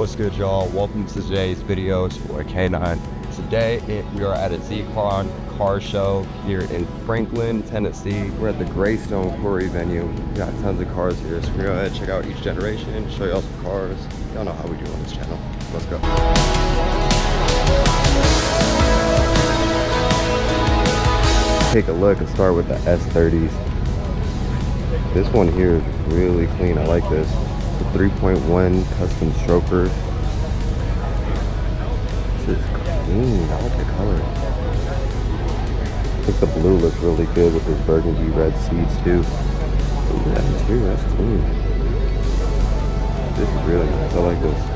What's good, y'all? Welcome to today's video. It's your boy K9. Today we are at a ZCON car show here in Franklin, Tennessee. We're at the Graystone Quarry venue. We got tons of cars here, so we're gonna check out each generation, show y'all some cars. Y'all know how we do on this channel. Let's go. Take a look and start with the S30s. This one here is really clean. I like this. It's a 3.1 custom stroker. This is clean. I like the color. I think the blue looks really good with this burgundy red seats too. Ooh, that interior, that's clean. This is really nice. I like this.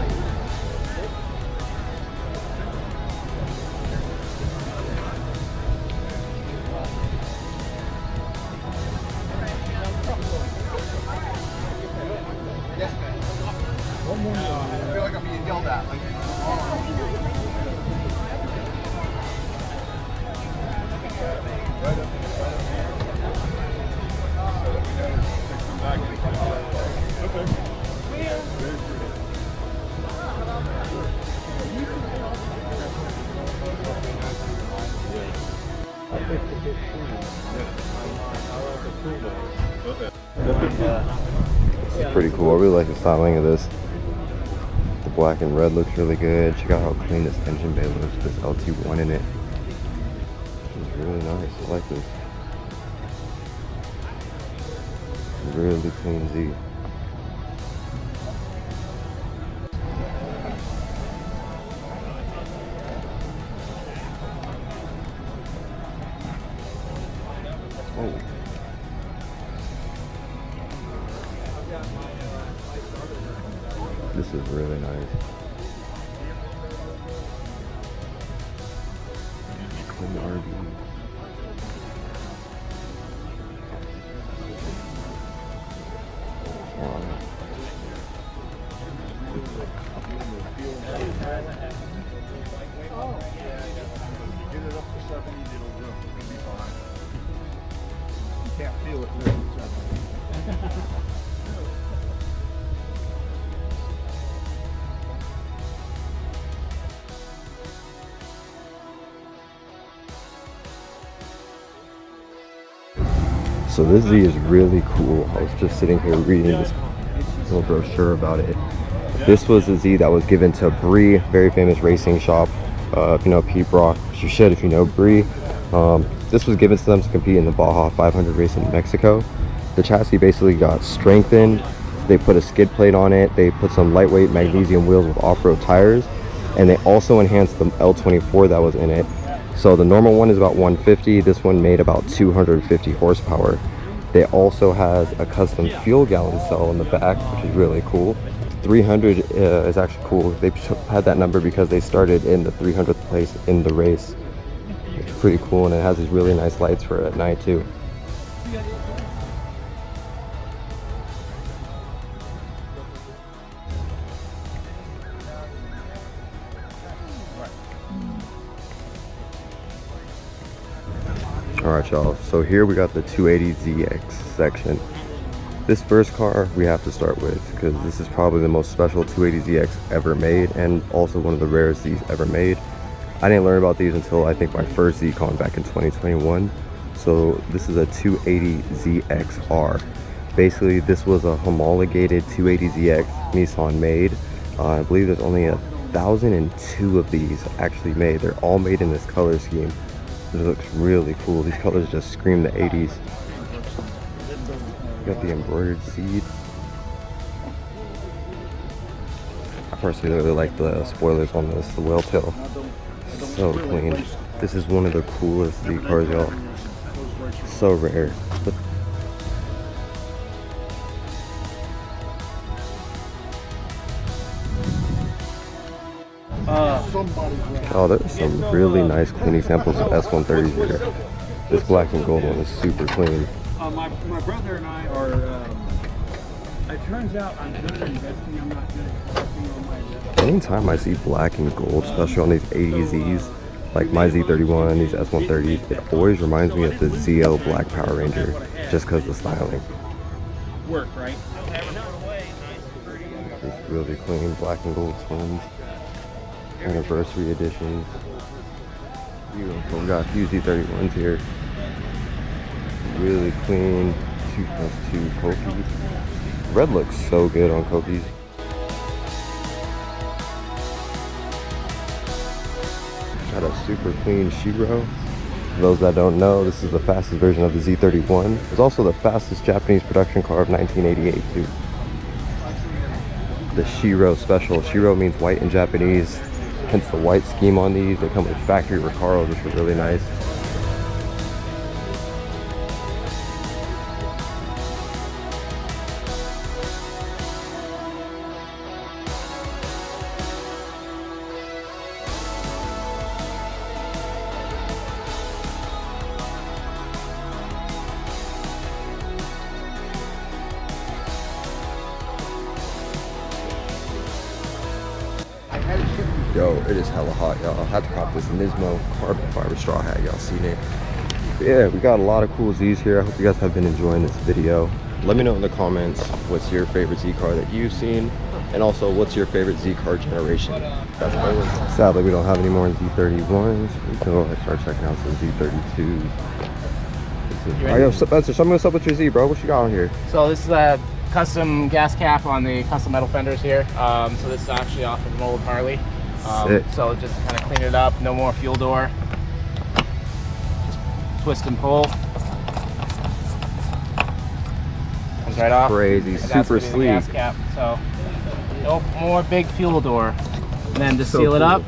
I feel like I'm being yelled at. Like, This is pretty cool. I really like the styling of this. The black and red looks really good. Check out how clean this engine bay looks. This LT1 in it. It's really nice. I like this. Really clean Z. Oh. This is really nice. Clean RV. Wow. get it up to 70, it'll be fine. You can't feel it there. So this Z is really cool. I was just sitting here reading this little brochure about it. This was a Z that was given to BRE, very famous racing shop. If you know Pete Brock, which you should if you know BRE. This was given to them to compete in the Baja 500 race in Mexico. The chassis basically got strengthened. They put a skid plate on it. They put some lightweight magnesium wheels with off-road tires. And they also enhanced the L24 that was in it. So the normal one is about 150. This one made about 250 horsepower. They also has a custom fuel gallon cell in the back, which is really cool. 300 is actually cool. They had that number because they started in the 300th place in the race. It's pretty cool, and it has these really nice lights for at night too. Alright y'all, so here we got the 280ZX section. This first car we have to start with because this is probably the most special 280ZX ever made and also one of the rarest Z's ever made. I didn't learn about these until I think my first ZCON back in 2021. So this is a 280ZXR. Basically this was a homologated 280ZX Nissan made. I believe there's only 1,002 of these actually made. They're all made in this color scheme. This looks really cool. These colors just scream the 80s. Got the embroidered seat. I personally really like the spoilers on this, the whale tail. So clean. This is one of the coolest Z cars, y'all. So rare. Oh, there's some really nice clean examples of S130s here. This black and gold one is super clean. My brother and I are, it turns out I'm good at investing, I'm not good at collecting on my Anytime I see black and gold, especially on these 80Zs, like my Z31, these S130s, it always reminds me of the ZL Black Power Ranger, just because the styling. Work, right? It's really clean black and gold twins. Anniversary editions. Beautiful. We got a few Z31s here. Really clean 2+2 Kofies. Red looks so good on Kofies. Got a super clean Shiro. For those that don't know, this is the fastest version of the Z31. It's also the fastest Japanese production car of 1988 too. The Shiro special. Shiro means white in Japanese, hence the white scheme on these. They come with factory Recaros, which are really nice. Yo, it is hella hot, y'all. I had to cop this NISMO carbon fiber straw hat. Y'all seen it? But yeah, we got a lot of cool Z's here. I hope you guys have been enjoying this video. Let me know in the comments what's your favorite Z car that you've seen, and also what's your favorite Z car generation. That's my one. Sadly, we don't have any more Z31s. We can go ahead and start checking out some Z32s. Alright, yo, Spencer, so I'm gonna start with your Z, bro. What you got on here? So this is a custom gas cap on the custom metal fenders here. So this is actually off of an old Harley. So just to kind of clean it up, no more fuel door. Just twist and pull. Comes right off. Crazy, super sleek. Gas cap. So no more big fuel door. And then to So seal it cool. up.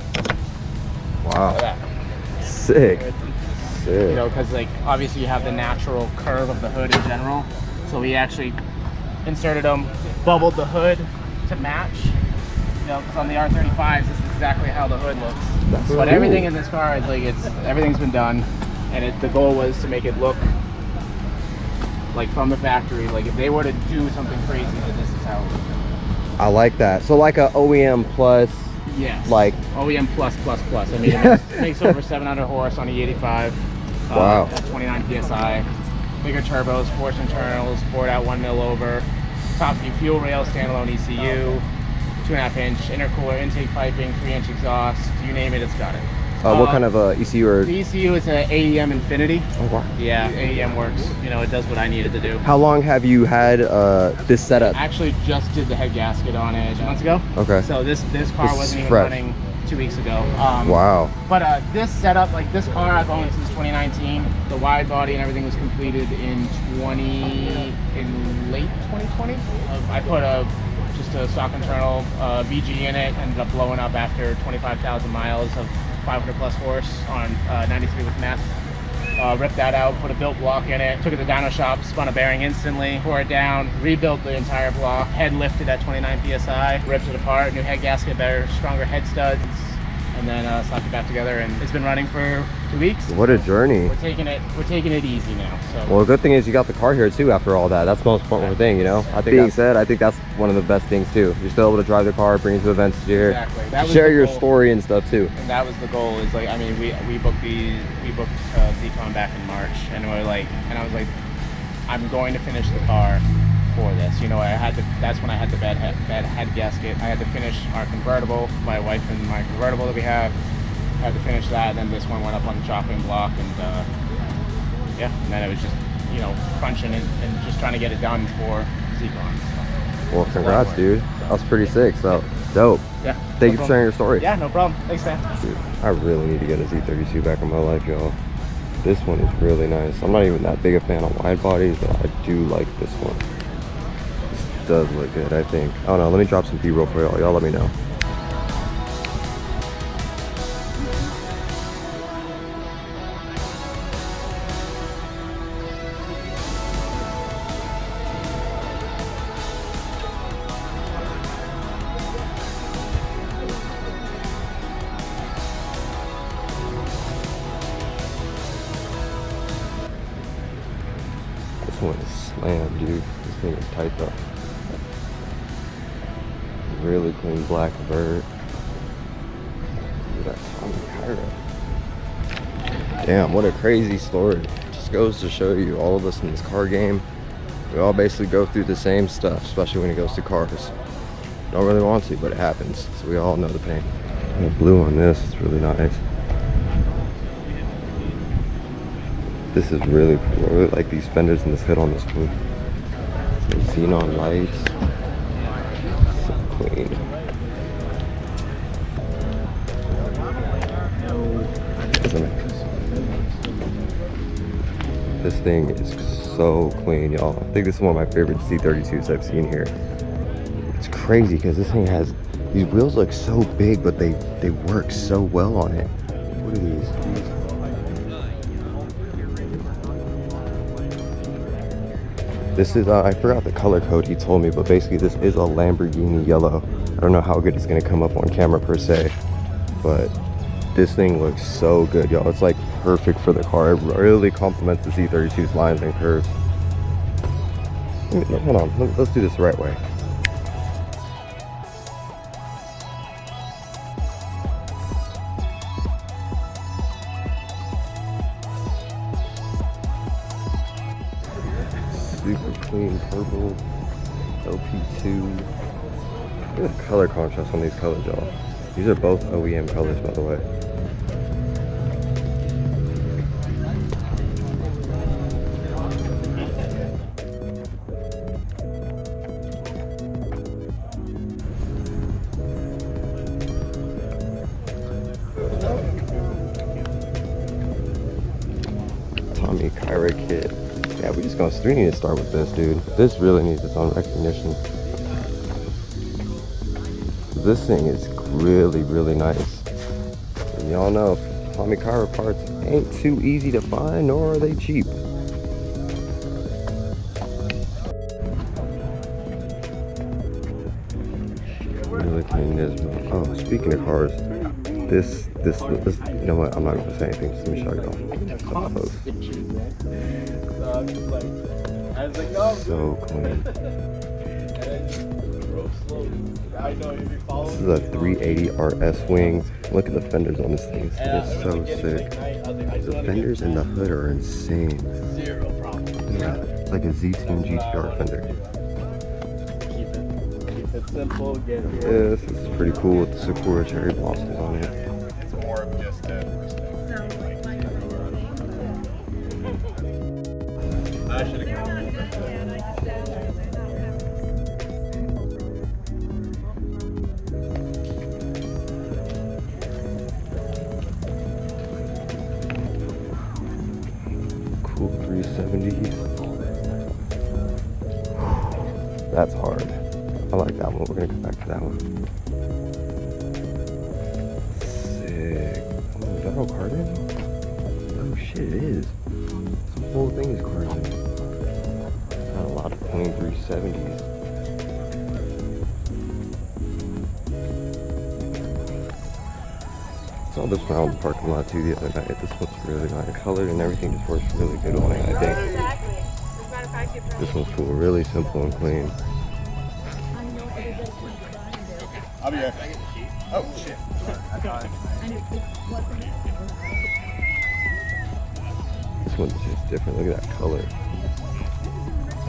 Wow. Look at that. Sick. You know, because like obviously you have the natural curve of the hood in general. So we actually inserted them, bubbled the hood to match. You know, because on the R35s, this is exactly how the hood looks. That's But cool. everything in this car is like everything's been done, and the goal was to make it look like from the factory. Like if they were to do something crazy, then this is how it would look. I like that. So like a OEM plus. Yes. Like OEM plus. I mean, it makes over 700 horse on E85. Wow. At 29 psi. Bigger turbos, forced internals, bored out 1 mil over. Top view fuel rail, standalone ECU. 2.5-inch intercooler, intake piping, 3-inch exhaust, you name it, it's got it. what kind of ECU or? The ECU is an AEM Infinity. Oh, wow. Yeah, AEM works. You know, it does what I needed to do. How long have you had this setup? Actually, just did the head gasket on it 2 months ago. Okay. So this car This wasn't is even fresh. running 2 weeks ago. Wow. But this setup, like this car, I've owned since 2019. The wide body and everything was completed in late 2020. I put just a stock internal VG in it, ended up blowing up after 25,000 miles of 500 plus horse on 93 with meth. Ripped that out, put a built block in it, took it to the dyno shop, spun a bearing instantly, tore it down, rebuilt the entire block, head lifted at 29 psi, ripped it apart, new head gasket, better, stronger head studs, and then slapped it back together, and it's been running for 2 weeks. What a journey. We're taking it easy now. So Well, the good thing is you got the car here too after all that. That's the most important thing, you know? I think being said, I think that's one of the best things too. You're still able to drive the car, bring it to events here, Exactly. That was share the your goal. story and stuff too. And that was the goal. Is like, I mean, we booked ZCON back in March, and I was like, I'm going to finish the car for this. You know, that's when I had the bad head gasket. I had to finish our convertible, my wife and my convertible that we have. I had to finish that, and then this one went up on the chopping block, and yeah, and then it was just, you know, crunching and just trying to get it done for ZCON. Well, congrats, dude. That was pretty sick. So, dope. Yeah. Thank you for sharing your story. Yeah, no problem. Thanks, man. Dude, I really need to get a Z32 back in my life, y'all. This one is really nice. I'm not even that big a fan of wide bodies, but I do like this one. This does look good, I think. I don't know. Let me drop some B-roll for y'all. Y'all let me know. This one is slammed, dude. This thing is tight though. Really clean black bird. Look at that Tommy Kyra. Damn, what a crazy story. Just goes to show you, all of us in this car game, we all basically go through the same stuff, especially when it goes to cars. Don't really want to, but it happens. So we all know the pain. The blue on this is really nice. This is really cool. I really like these fenders and this hood on this blue. So xenon lights. So clean. This thing is so clean, y'all. I think this is one of my favorite C32s I've seen here. It's crazy because this thing has, these wheels look so big, but they work so well on it. What are these? This is, I forgot the color code he told me, but basically this is a Lamborghini yellow. I don't know how good it's gonna come up on camera per se, but this thing looks so good, y'all. It's like perfect for the car. It really complements the Z32's lines and curves. Hold on, let's do this the right way. Super clean purple, LP2. Look at the color contrast on these colors, y'all. These are both OEM colors, by the way. Tommy Kyra kit. Yeah, we need to start with this, dude. This really needs its own recognition. This thing is really, really nice. And y'all know, Tommy Kyra parts ain't too easy to find, nor are they cheap. Really clean NISMO. Oh, speaking of cars, this, you know what? I'm not gonna say anything. Just let me show y'all up close. So clean. This is a 380 RS wing. Look at the fenders on this thing. It's so sick. The fenders and the hood are insane. Yeah, it's like a ZCON GTR fender. Keep it simple, get here. Yeah, this is pretty cool with the Sakura cherry blossoms on it. It's more of just a I should have gone. Cool 370s. That's hard. I like that one. We're gonna come back to that one. Sick. Oh, is that all carbon? Oh shit, it is. This whole thing is carbon. Got a lot of clean 370s. Saw this one out in the parking lot too the other night. This one's really nice. Colored and everything just works really good on it, I think. This one's cool. Really simple and clean. I'll be there. Oh shit. This one's just different. Look at that color.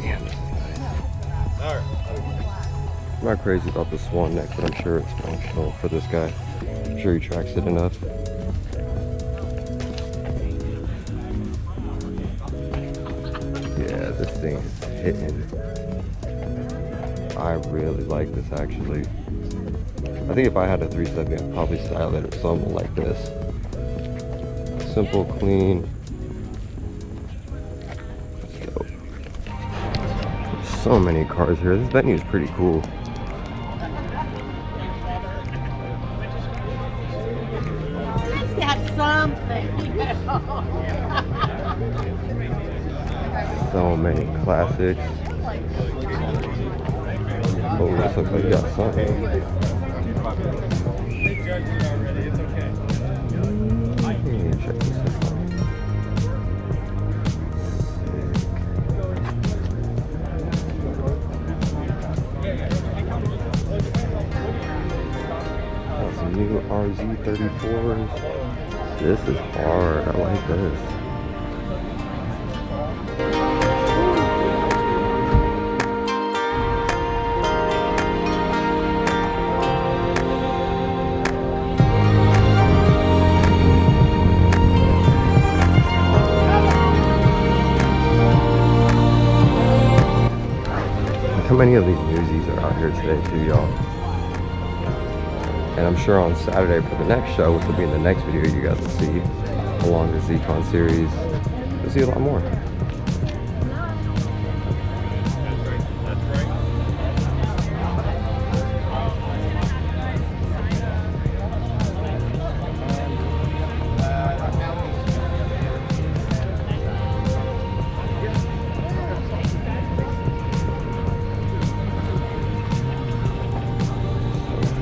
Damn, this is nice. Alright. I'm not crazy about the swan neck, but I'm sure it's functional for this guy. I'm sure he tracks it enough. Yeah, this thing is hitting. I really like this actually. I think if I had a 370, I'd probably style it something like this. Simple, clean. Let's go. So many cars here. This venue is pretty cool. So many classics. Oh, this looks like you got something. Check this out. Got some new RZ34s. This is hard. I like this. many of these newsies are out here today too, y'all. And I'm sure on Saturday for the next show, which will be in the next video you guys will see, along the ZCON series, you'll see a lot more.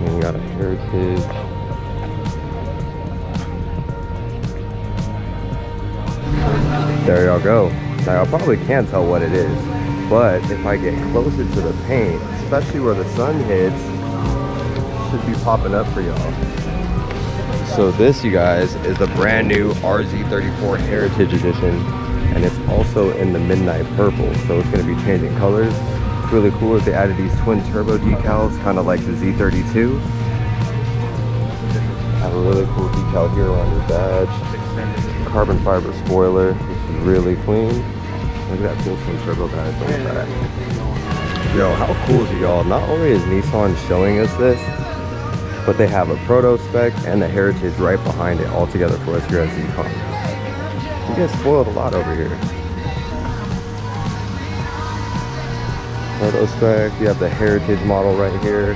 We got a Heritage. There y'all go. Now y'all probably can't tell what it is, but if I get closer to the paint, especially where the sun hits, it should be popping up for y'all. So this, you guys, is the brand new RZ34 Heritage Edition, and it's also in the midnight purple, so it's going to be changing colors. It's really cool that they added these twin turbo decals, kind of like the Z32. Have a really cool decal here on your badge. Carbon fiber spoiler, which is really clean. Look at that cool twin turbo, guys. Look at that. Yo, how cool is it, y'all? Not only is Nissan showing us this, but they have a proto spec and the Heritage right behind it all together for us here at ZCON. You get spoiled a lot over here. Proto spec, you have the Heritage model right here.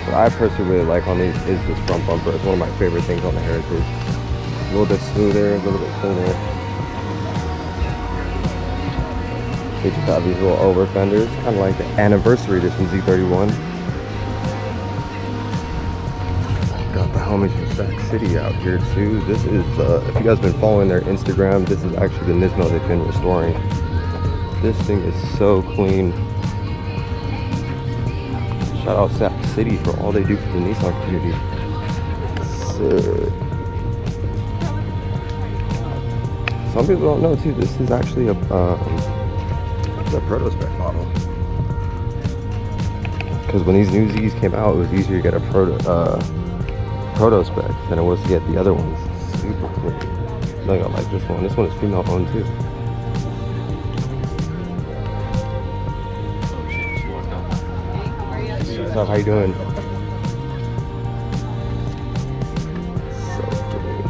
What I personally really like on these is this front bumper. It's one of my favorite things on the Heritage. A little bit smoother, a little bit cleaner. They just have these little over fenders, kind of like the anniversary edition Z31. Got the homies from Stack City out here too. This is the, if you guys have been following their Instagram, this is actually the NISMO they've been restoring. This thing is so clean. Shout out Stack City for all they do for the Nissan community. Sick. Some people don't know too, this is actually a proto spec model. Because when these new Z's came out, it was easier to get a proto spec than it was to get the other ones. Super clean. I know y'all like this one. This one is female owned too. What's up? How you doing? So clean.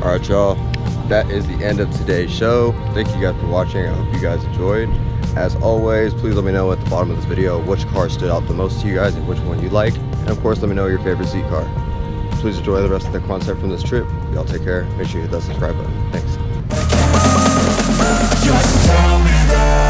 Alright y'all, that is the end of today's show. Thank you guys for watching. I hope you guys enjoyed. As always, please let me know at the bottom of this video which car stood out the most to you guys and which one you like. And of course, let me know your favorite Z car. Please enjoy the rest of the content from this trip. Y'all take care. Make sure you hit that subscribe button. Thanks. Just tell me that